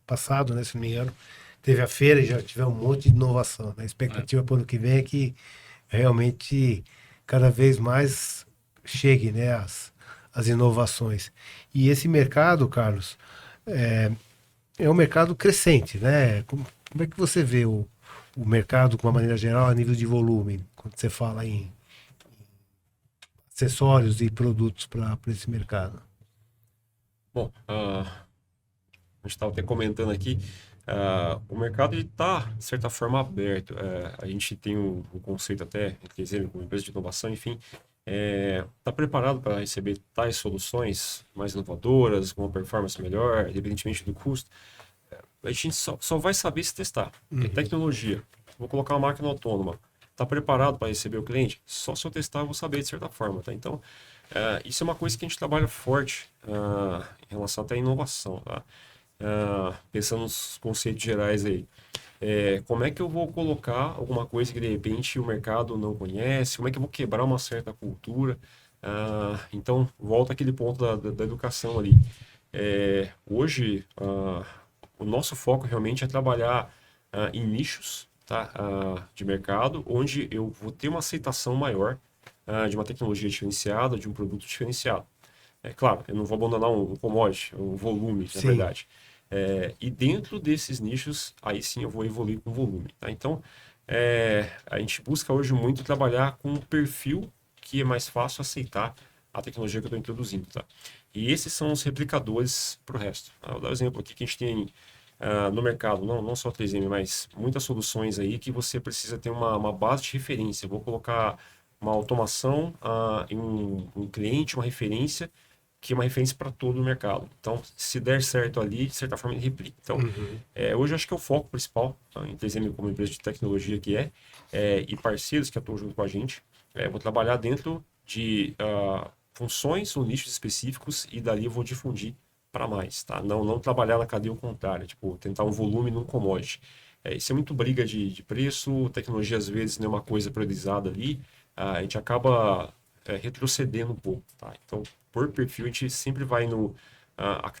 S1: passado, né, se não me engano, teve a feira e já tivemos um monte de inovação, né? A expectativa para o ano que vem é que realmente cada vez mais chegue, né, as inovações. E esse mercado, Carlos, é um mercado crescente, né? Como é que você vê o mercado, de uma maneira geral, a nível de volume, quando você fala em acessórios e produtos para esse mercado?
S2: Bom, a gente estava até comentando aqui, o mercado está, de certa forma, aberto. A gente tem um conceito até, quer dizer, como empresa de inovação, enfim, está preparado para receber tais soluções mais inovadoras, com uma performance melhor, independentemente do custo. A gente só vai saber se testar. É tecnologia. Vou colocar uma máquina autônoma. Está preparado para receber o cliente? Só se eu testar eu vou saber de certa forma, tá? Então, isso é uma coisa que a gente trabalha forte em relação até à inovação, tá? Pensando nos conceitos gerais aí. Como é que eu vou colocar alguma coisa que de repente o mercado não conhece? Como é que eu vou quebrar uma certa cultura? Então, volta aquele ponto da educação ali. Hoje, o nosso foco realmente é trabalhar em nichos, tá? De mercado, onde eu vou ter uma aceitação maior de uma tecnologia diferenciada, de um produto diferenciado. É claro, eu não vou abandonar um commodity, um volume, na
S1: Sim.
S2: verdade. E dentro desses nichos, aí sim eu vou evoluir com volume, tá? Então, a gente busca hoje muito trabalhar com um perfil que é mais fácil aceitar a tecnologia que eu estou introduzindo, tá? E esses são os replicadores para o resto. Vou dar um exemplo aqui que a gente tem no mercado, não só 3M, mas muitas soluções aí que você precisa ter uma base de referência. Eu vou colocar uma automação em um cliente, uma referência, que é uma referência para todo o mercado. Então, se der certo ali, de certa forma, ele replica. Então,
S1: Uhum.
S2: hoje eu acho que é o foco principal, tá? Em 3M como empresa de tecnologia que e parceiros que atuam junto com a gente. Vou trabalhar dentro de funções ou nichos específicos e dali eu vou difundir para mais, tá? Não trabalhar na cadeia ao contrário, tipo, tentar um volume num commodity. Isso é muito briga de preço, tecnologia às vezes não é uma coisa priorizada ali, a gente acaba retrocedendo um pouco, tá? Então, por perfil, a gente sempre vai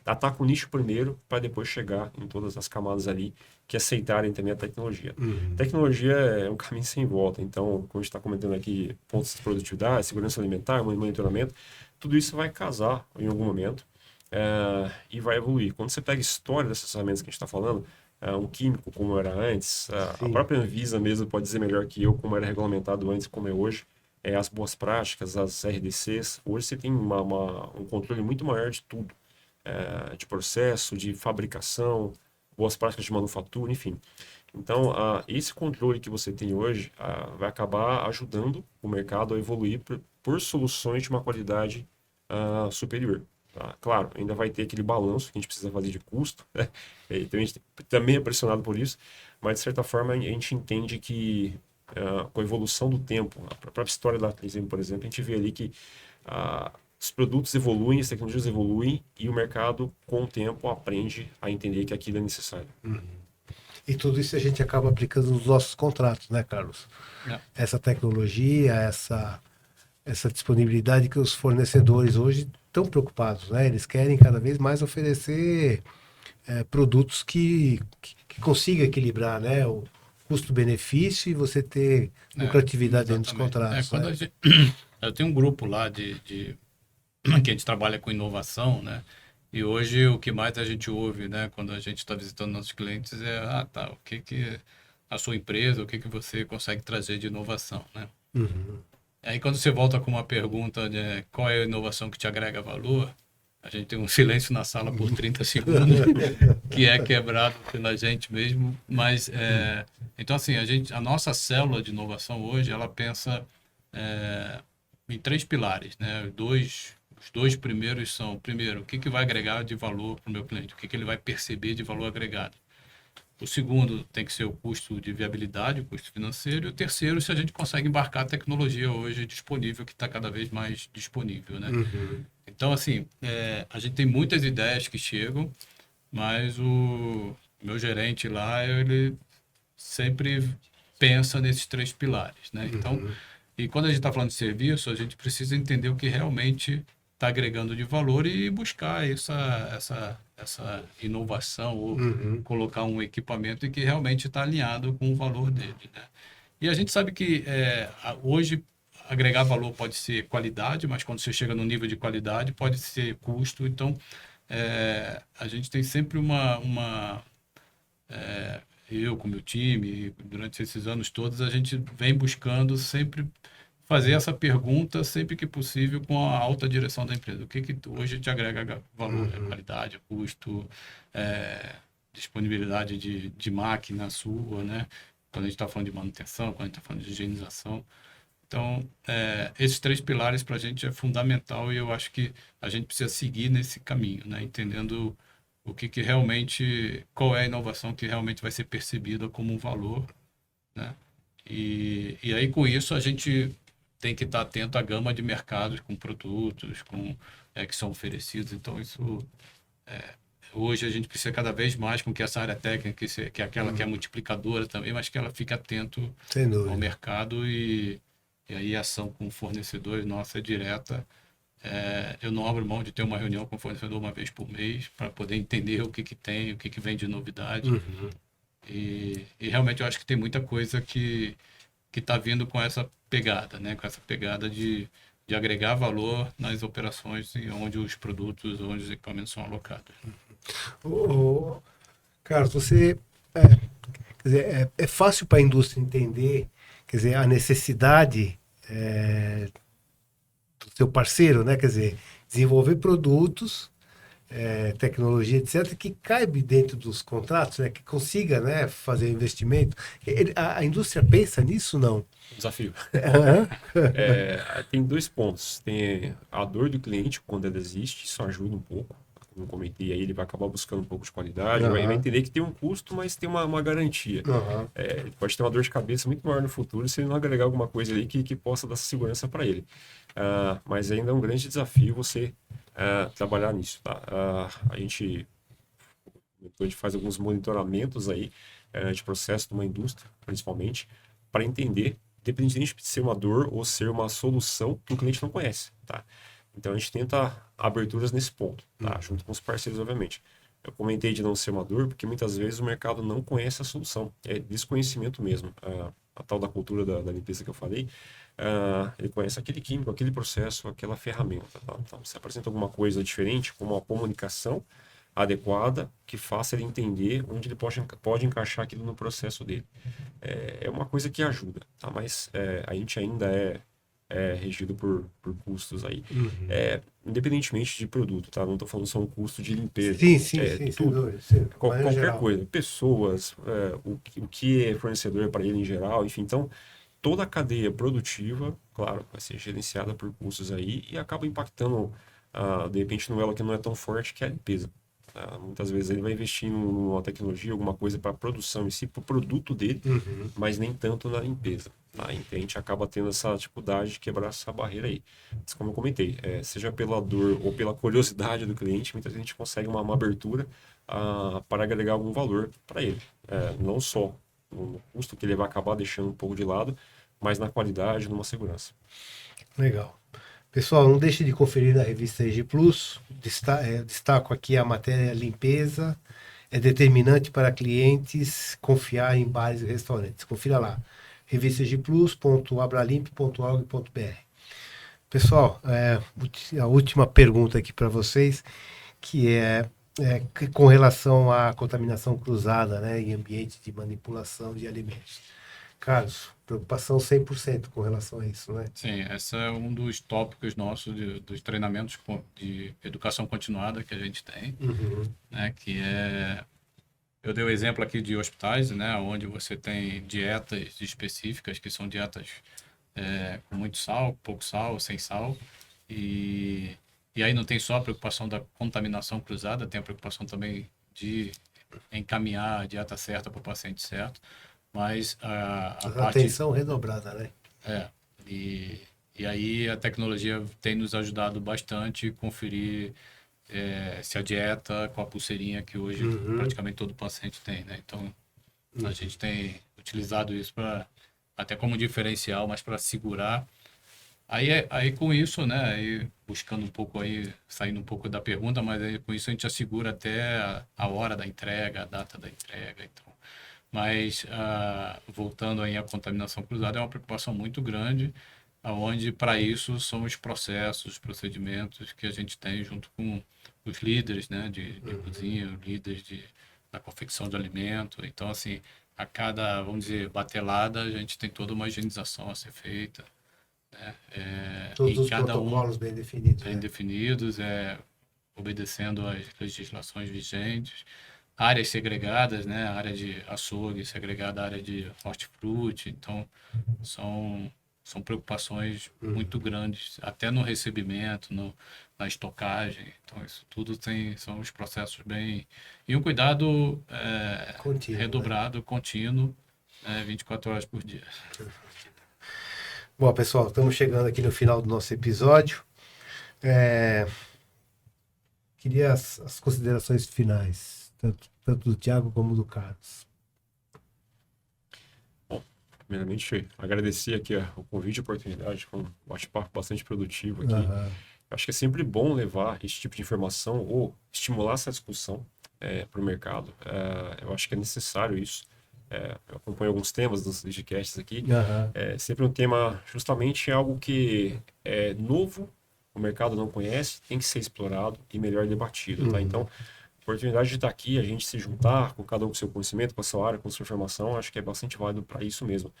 S2: ataca o nicho primeiro para depois chegar em todas as camadas ali que aceitarem também a tecnologia.
S1: Uhum.
S2: Tecnologia é um caminho sem volta, então, como a gente está comentando aqui, pontos de produtividade, segurança alimentar, monitoramento, tudo isso vai casar em algum momento e vai evoluir. Quando você pega a história dessas ferramentas que a gente está falando, um químico como era antes, a
S1: Sim.
S2: própria Anvisa mesmo pode dizer melhor que eu como era regulamentado antes, como é hoje, as boas práticas, as RDCs. Hoje você tem um controle muito maior de tudo, de processo, de fabricação, boas práticas de manufatura, enfim. Então, esse controle que você tem hoje vai acabar ajudando o mercado a evoluir por soluções de uma qualidade superior. Tá? Claro, ainda vai ter aquele balanço que a gente precisa fazer de custo, né? Então a gente também é pressionado por isso, mas de certa forma a gente entende que com a evolução do tempo, a própria história da 3M, por exemplo, a gente vê ali que os produtos evoluem, as tecnologias evoluem e o mercado, com o tempo, aprende a entender que aquilo é necessário.
S1: E tudo isso a gente acaba aplicando nos nossos contratos, né, Carlos?
S3: É.
S1: Essa tecnologia, essa disponibilidade que os fornecedores hoje estão preocupados, né? Eles querem cada vez mais oferecer produtos que consiga equilibrar, né? O custo-benefício e você ter lucratividade dentro dos
S3: Exatamente.
S1: contratos,
S3: Quando
S1: né?
S3: eu tenho um grupo lá que a gente trabalha com inovação, né? E hoje o que mais a gente ouve, né, quando a gente está visitando nossos clientes tá, o que a sua empresa, o que você consegue trazer de inovação, né?
S1: Uhum.
S3: Aí quando você volta com uma pergunta de qual é a inovação que te agrega valor, a gente tem um silêncio na sala por 30 segundos, que é quebrado pela gente mesmo, mas então assim, a nossa célula de inovação hoje, ela pensa em 3 pilares, né? Os dois primeiros são, primeiro, o que vai agregar de valor para o meu cliente, o que ele vai perceber de valor agregado. O segundo tem que ser o custo de viabilidade, o custo financeiro. E o terceiro, se a gente consegue embarcar a tecnologia hoje disponível, que está cada vez mais disponível, né?
S1: Uhum.
S3: Então, assim, a gente tem muitas ideias que chegam, mas o meu gerente lá, ele sempre pensa nesses 3 pilares, né? Então, e quando a gente está falando de serviço, a gente precisa entender o que realmente está agregando de valor e buscar essa inovação ou
S1: Uhum.
S3: colocar um equipamento que realmente está alinhado com o valor dele, né? E a gente sabe que hoje agregar valor pode ser qualidade, mas quando você chega no nível de qualidade pode ser custo. Então, a gente tem sempre eu com meu time, durante esses anos todos, a gente vem buscando sempre fazer essa pergunta sempre que possível com a alta direção da empresa. O que hoje te agrega valor? É qualidade, custo, disponibilidade de máquina sua, né? Quando a gente está falando de manutenção, quando a gente está falando de higienização. Então, esses 3 pilares para a gente é fundamental e eu acho que a gente precisa seguir nesse caminho, né? Entendendo o que realmente, qual é a inovação que realmente vai ser percebida como um valor, né? E aí, com isso, a gente tem que estar atento à gama de mercados com produtos que são oferecidos. Então, isso hoje a gente precisa cada vez mais com que essa área técnica, que é aquela que é multiplicadora também, mas que ela fique atento
S1: Sem
S3: ao
S1: dúvida.
S3: mercado e aí a ação com fornecedores nossa é direta Eu não abro mão de ter uma reunião com o fornecedor uma vez por mês para poder entender o que que tem, o que que vem de novidade.
S1: Uhum.
S3: E realmente eu acho que tem muita coisa que está vindo com essa pegada, né? Com essa pegada de agregar valor nas operações e onde os produtos, onde os equipamentos são alocados.
S1: Ô, Carlos, você. Quer dizer, é fácil para a indústria entender, quer dizer, a necessidade do seu parceiro, né? Quer dizer, desenvolver produtos, tecnologia, etc., que caiba dentro dos contratos, né? Que consiga, né, fazer o investimento. A indústria pensa nisso, não?
S2: Desafio.
S1: Aham.
S2: Tem dois pontos. Tem a dor do cliente quando ela existe, isso ajuda um pouco. Como eu comentei, aí ele vai acabar buscando um pouco de qualidade, vai
S1: Aham.
S2: entender que tem um custo, mas tem uma garantia.
S1: Aham.
S2: Ele pode ter uma dor de cabeça muito maior no futuro se ele não agregar alguma coisa ali que possa dar segurança para ele. Mas ainda é um grande desafio você trabalhar nisso, tá? A gente faz alguns monitoramentos aí de processo de uma indústria, principalmente, para entender, independente de ser uma dor ou ser uma solução que o cliente não conhece, tá? Então a gente tenta aberturas nesse ponto, tá? Junto com os parceiros, obviamente. Eu comentei de não ser uma dor, porque muitas vezes o mercado não conhece a solução. É desconhecimento mesmo. A tal da cultura da limpeza que eu falei, ele conhece aquele químico, aquele processo, aquela ferramenta, tá? Então, se apresenta alguma coisa diferente, como a comunicação adequada, que faça ele entender onde ele pode encaixar aquilo no processo dele. É uma coisa que ajuda, tá? Mas a gente ainda é regido por custos aí.
S1: Uhum.
S2: Independentemente de produto, tá? Não estou falando só um custo de limpeza.
S1: Sim, sim, sim, sem
S2: Tudo.
S1: dúvida. Sim. Mas no
S2: Qualquer
S1: geral.
S2: coisa. Pessoas, o que é fornecedor para ele em geral, enfim. Então, toda a cadeia produtiva, claro, vai ser gerenciada por custos aí e acaba impactando, de repente, no elo que não é tão forte, que é a limpeza. Muitas vezes ele vai investir numa tecnologia, alguma coisa para a produção em si, para o produto dele,
S1: Uhum.
S2: mas nem tanto na limpeza. Tá? Então a gente acaba tendo essa dificuldade de quebrar essa barreira aí. Mas como eu comentei, seja pela dor ou pela curiosidade do cliente, muitas vezes a gente consegue uma abertura para agregar algum valor para ele. Não só no custo que ele vai acabar deixando um pouco de lado, mas na qualidade, numa segurança.
S1: Legal. Pessoal, não deixe de conferir na revista EG Plus. Destaco aqui a matéria limpeza. É determinante para clientes confiar em bares e restaurantes. Confira lá. revistaegplus.abralimp.org.br. Pessoal, a última pergunta aqui para vocês, que é com relação à contaminação cruzada, né, em ambiente de manipulação de alimentos. Carlos, preocupação 100% com relação a isso, né?
S3: Sim, esse é um dos tópicos nossos dos treinamentos de educação continuada que a gente tem,
S1: Uhum.
S3: né? Que é, eu dei o exemplo aqui de hospitais, né? Onde você tem dietas específicas, que são dietas com muito sal, pouco sal, sem sal, e, e aí não tem só a preocupação da contaminação cruzada, tem a preocupação também de encaminhar a dieta certa para o paciente certo, mas a parte
S1: Atenção redobrada, né?
S3: é, e, e aí a tecnologia tem nos ajudado bastante a conferir se a dieta com a pulseirinha que hoje
S1: Uhum.
S3: praticamente todo paciente tem, né? Então a gente tem utilizado isso para até como diferencial, mas para segurar. Aí com isso, né? Aí buscando um pouco aí, saindo um pouco da pergunta, mas aí com isso a gente assegura até a hora da entrega, a data da entrega, então. Mas voltando aí à contaminação cruzada, é uma preocupação muito grande, aonde para isso são os processos, os procedimentos que a gente tem junto com os líderes, né, de cozinha, os líderes da confecção de alimento. Então, assim, a cada, vamos dizer, batelada, a gente tem toda uma higienização a ser feita, né?
S1: Todos
S3: Em
S1: os
S3: cada um
S1: protocolos bem definidos,
S3: bem
S1: né?
S3: definidos, obedecendo às legislações vigentes, áreas segregadas, né? A área de açougue segregada à área de hortifruti, então são preocupações muito grandes, até no recebimento, na estocagem, então isso tudo são os processos bem... E um cuidado
S1: Contínuo, né?
S3: redobrado, contínuo, 24 horas por dia.
S1: Bom, pessoal, estamos chegando aqui no final do nosso episódio. Queria as considerações finais, tanto do Thiago como do Carlos.
S2: Bom, primeiramente, agradecer aqui o convite e a oportunidade, com um bate-papo bastante produtivo aqui.
S1: Aham.
S2: Acho que é sempre bom levar esse tipo de informação ou estimular essa discussão para o mercado. Eu acho que é necessário isso. Eu acompanho alguns temas dos podcasts aqui.
S1: Aham.
S2: É sempre um tema, justamente algo que é novo, o mercado não conhece, tem que ser explorado e melhor debatido, tá? Então, a oportunidade de estar aqui, a gente se juntar, com cada um com seu conhecimento, com a sua área, com a sua informação, acho que é bastante válido para isso mesmo.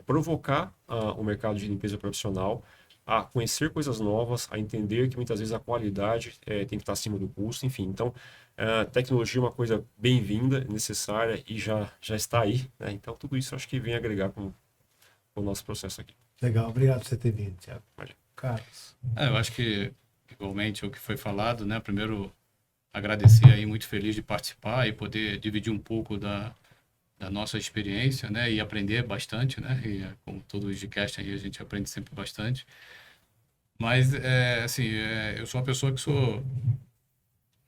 S2: Provocar o mercado de limpeza profissional a conhecer coisas novas, a entender que muitas vezes a qualidade tem que estar acima do custo, enfim. Então, tecnologia é uma coisa bem-vinda, necessária e já está aí, né? Então, tudo isso acho que vem agregar com o nosso processo aqui.
S1: Legal, obrigado por você ter vindo, Thiago.
S2: Imagina.
S1: Carlos.
S3: Eu acho que, igualmente, o que foi falado, né? Primeiro, agradecer aí, muito feliz de participar e poder dividir um pouco da nossa experiência, né? E aprender bastante, né? E como todo podcast aí, a gente aprende sempre bastante. Mas, assim, eu sou uma pessoa que sou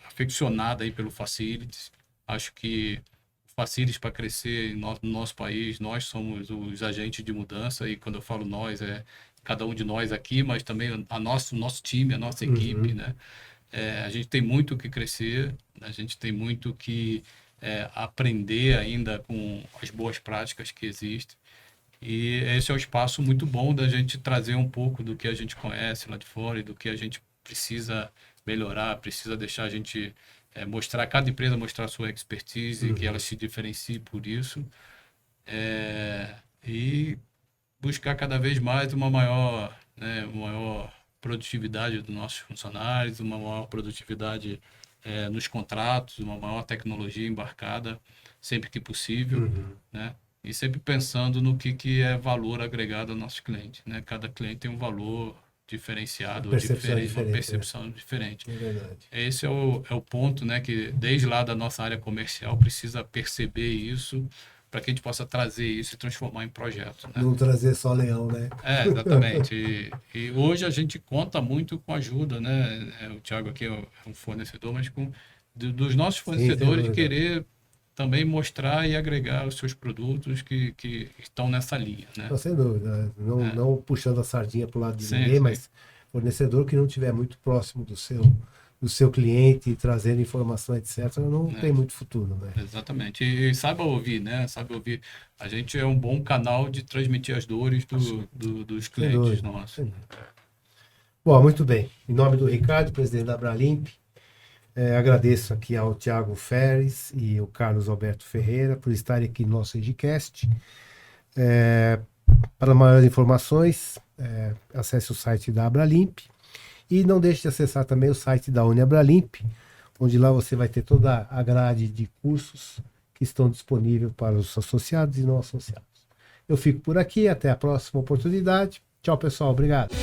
S3: aficionada aí pelo Facilities. Acho que o Facilities, para crescer no nosso país, nós somos os agentes de mudança. E quando eu falo nós, cada um de nós aqui, mas também nosso time, a nossa equipe, né? A gente tem muito o que crescer, a gente tem muito que aprender ainda com as boas práticas que existem. E esse é um espaço muito bom da gente trazer um pouco do que a gente conhece lá de fora e do que a gente precisa melhorar, precisa deixar a gente mostrar, cada empresa mostrar a sua expertise e que ela se diferencie por isso. E buscar cada vez mais uma maior produtividade dos nossos funcionários, uma maior produtividade nos contratos, uma maior tecnologia embarcada sempre que possível, né? E sempre pensando no que é valor agregado ao nosso cliente, né? Cada cliente tem um valor diferenciado, uma percepção diferente.
S1: É verdade.
S3: Esse é o ponto, né? Que desde lá da nossa área comercial precisa perceber isso para que a gente possa trazer isso e transformar em projeto, né?
S1: Não trazer só leão, né?
S3: Exatamente. E hoje a gente conta muito com a ajuda, né? O Thiago aqui é um fornecedor, mas dos nossos fornecedores querer também mostrar e agregar os seus produtos que estão nessa linha, né?
S1: Não, sem dúvida. Não puxando a sardinha para o lado de ninguém,
S3: sim.
S1: mas fornecedor que não estiver muito próximo do seu cliente, trazendo informação, etc., não tem muito futuro, né?
S3: Exatamente. E saiba ouvir, né? Saiba ouvir. A gente é um bom canal de transmitir as dores dos clientes nossos.
S1: Bom, muito bem. Em nome do Ricardo, presidente da Abralimp, agradeço aqui ao Thiago Ferres e ao Carlos Alberto Ferreira por estarem aqui no nosso Edcast. Para maiores informações, acesse o site da Abralimp e não deixe de acessar também o site da Uniabralimp, onde lá você vai ter toda a grade de cursos que estão disponíveis para os associados e não associados. Eu fico por aqui, até a próxima oportunidade. Tchau, pessoal. Obrigado.